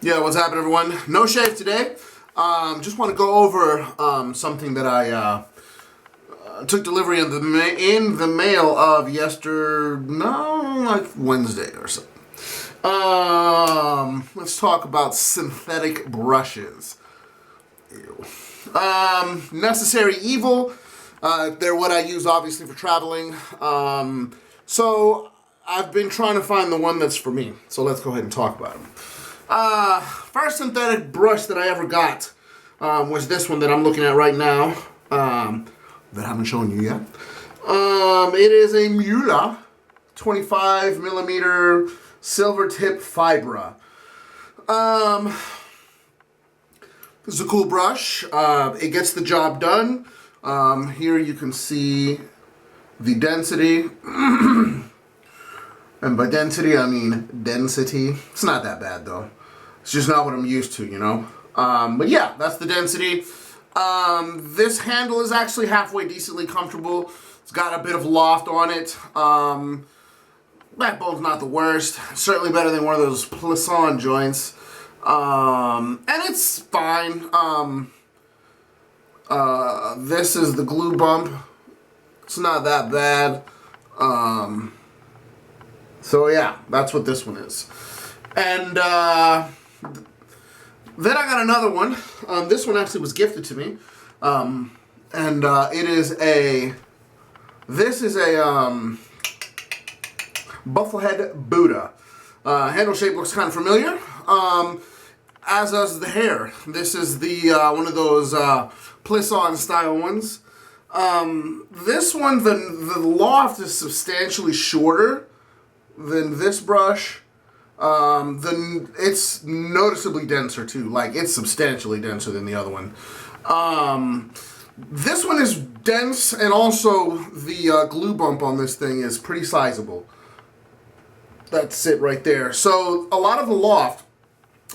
Yeah, what's happening, everyone? No shave today. Just want to go over something that I took delivery in the mail of like Wednesday or so. Let's talk about synthetic brushes. Ew. Necessary evil. They're what I use, obviously, for traveling. So I've been trying to find the one that's for me. So let's go ahead and talk about them. First synthetic brush that I ever got was this one that I'm looking at right now. That I haven't shown you yet. It is a Muhle 25 millimeter silver tip Fibra. This is a cool brush. It gets the job done. Here you can see the density. And by density, I mean density. It's not that bad, though. It's just not what I'm used to, you know? But yeah, that's the density. This handle is actually halfway decently comfortable. It's got a bit of loft on it. Backbone's not the worst. Certainly better than one of those plisson joints. And it's fine. This is the glue bump. It's not that bad. So yeah, that's what this one is. And then I got another one. This one actually was gifted to me. This is a bufflehead Buddha. Handle shape looks kind of familiar. As does the hair. This is the one of those plisson style ones. This one, the loft is substantially shorter than this brush. It's noticeably denser too. Like, it's substantially denser than the other one. This one is dense, and also the glue bump on this thing is pretty sizable. That's it right there. So a lot of the loft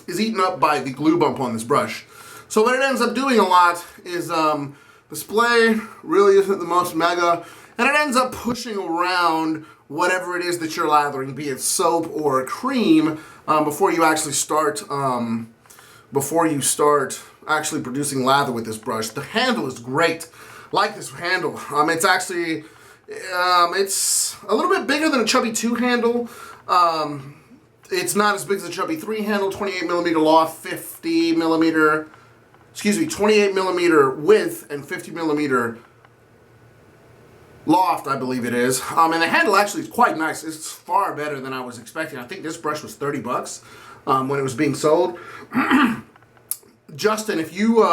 is eaten up by the glue bump on this brush. So what it ends up doing a lot is the spray really isn't the most mega, and it ends up pushing around whatever it is that you're lathering, be it soap or cream, before you actually start actually producing lather with this brush. The handle is great. Like this handle. It's actually it's a little bit bigger than a Chubby 2 handle. It's not as big as a Chubby 3 handle. 28 millimeter loft, 28 millimeter width, and 50 millimeter loft, I believe it is. And the handle actually is quite nice. It's far better than I was expecting. I think this brush was 30 bucks when it was being sold. Justin, if you,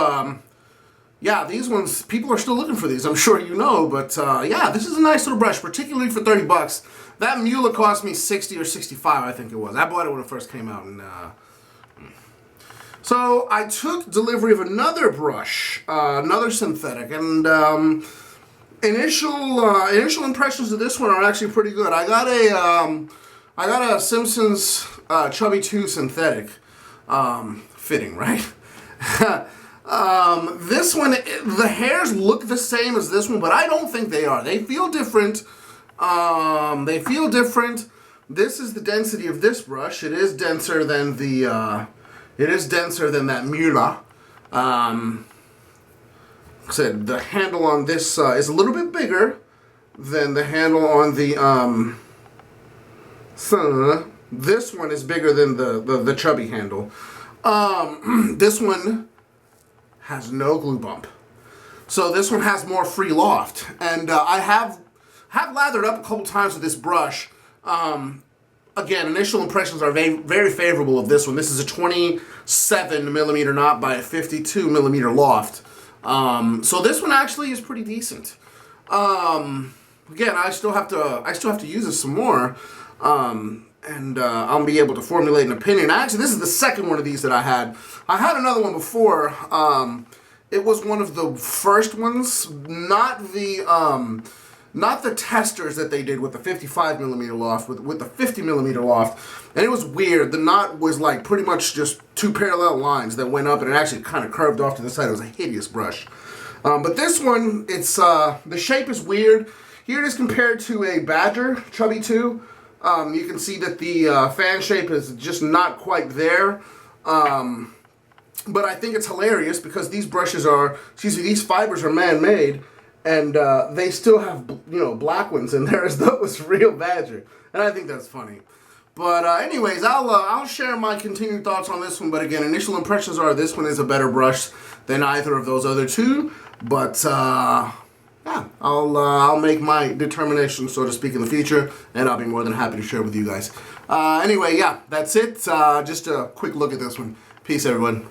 yeah, these ones, people are still looking for these, I'm sure you know, but yeah, this is a nice little brush, particularly for 30 bucks. That Muhle cost me 60 or 65, I think it was. I bought it when it first came out. And so I took delivery of another brush, another synthetic, and initial impressions of this one are actually pretty good. I got a Simpsons Chubby 2 synthetic, fitting, right? This one, the hairs look the same as this one, but I don't think they are. They feel different. This is the density of this brush. It is denser than that Muhle. Said the handle on this is a little bit bigger than the handle on the this one is bigger than the Chubby handle. This one has no glue bump, so this one has more free loft, and I have lathered up a couple times with this brush. Again, initial impressions are very, very favorable of this one. This is a 27 millimeter knot by a 52 millimeter loft. So this one actually is pretty decent. Again, I still have to use this some more, and I'll be able to formulate an opinion. Actually, this is the second one of these that I had. I had another one before. It was one of the first ones, not the testers that they did with the 55 millimeter loft, with the 50 millimeter loft. And it was weird. The knot was like pretty much just two parallel lines that went up, and it actually kind of curved off to the side. It was a hideous brush. But this one, it's the shape is weird. Here it is compared to a Badger Chubby 2. You can see that the fan shape is just not quite there. But I think it's hilarious because these brushes are, these fibers are man-made, and they still have, black ones in there as though it was real badger. And I think that's funny. But anyways, I'll share my continued thoughts on this one. But again, initial impressions are this one is a better brush than either of those other two. But yeah, I'll make my determination, so to speak, in the future, and I'll be more than happy to share with you guys. Anyway, yeah, that's it. Just a quick look at this one. Peace, everyone.